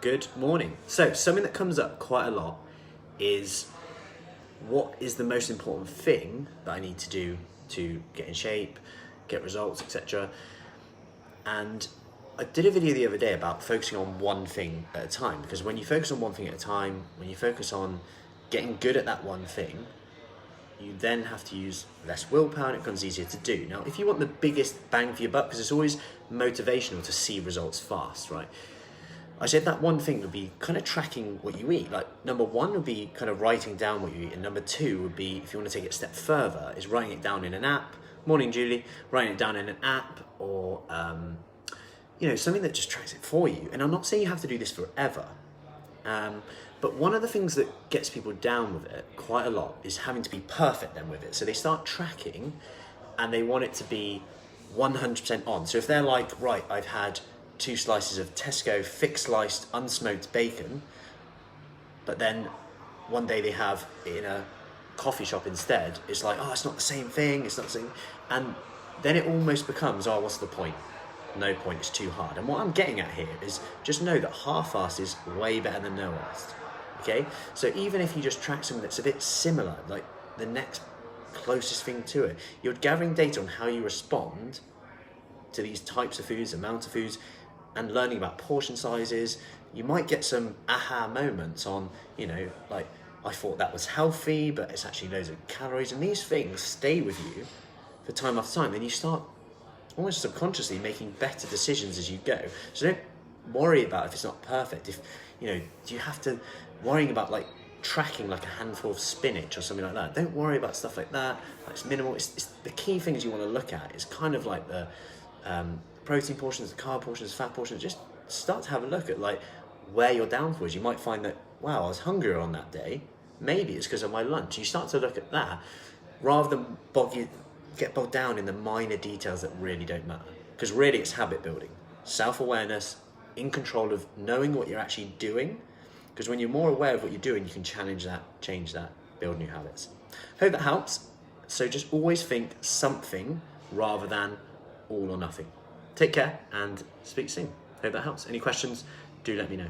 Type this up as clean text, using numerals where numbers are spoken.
Good morning. So something that comes up quite a lot is what is the most important thing that I need to do to get in shape, get results, etc. And I did a video the other day about focusing on one thing at a time, because when you focus on one thing at a time, when you focus on getting good at that one thing, you then have to use less willpower and it becomes easier to do. Now, if you want the biggest bang for your buck, because it's always motivational to see results fast, right? I said that one thing would be kind of tracking what you eat. Like number one would be kind of writing down what you eat. And number two would be, if you want to take it a step further, is writing it down in an app. Morning, Julie. Writing it down in an app or, something that just tracks it for you. And I'm not saying you have to do this forever. But one of the things that gets people down with it quite a lot is having to be perfect then with it. So they start tracking and they want it to be 100% on. So if they're like, right, I've had 2 slices of Tesco thick sliced unsmoked bacon, but then one day they have it in a coffee shop instead, it's like, oh, it's not the same thing, it's not the same. And then it almost becomes, oh, what's the point? No point, it's too hard. And what I'm getting at here is just know that half-assed is way better than no-assed. Okay, so even if you just track something that's a bit similar, like the next closest thing to it, you're gathering data on how you respond to these types of foods, amount of foods, and learning about portion sizes. You might get some aha moments on, like, I thought that was healthy, but it's actually loads of calories, and these things stay with you for time after time, and you start almost subconsciously making better decisions as you go. So don't worry about if it's not perfect. If, do you have to worrying about like tracking like a handful of spinach or something like that. Don't worry about stuff like that. It's minimal. It's the key things you want to look at is kind of like the protein portions, the carb portions, fat portions. Just start to have a look at like where your downfall is. You might find that, wow, I was hungrier on that day. Maybe it's because of my lunch. You start to look at that rather than get bogged down in the minor details that really don't matter. Because really it's habit building, self-awareness, in control of knowing what you're actually doing. Because when you're more aware of what you're doing, you can challenge that, change that, build new habits. Hope that helps. So just always think something rather than all or nothing. Take care and speak soon. Hope that helps. Any questions, do let me know.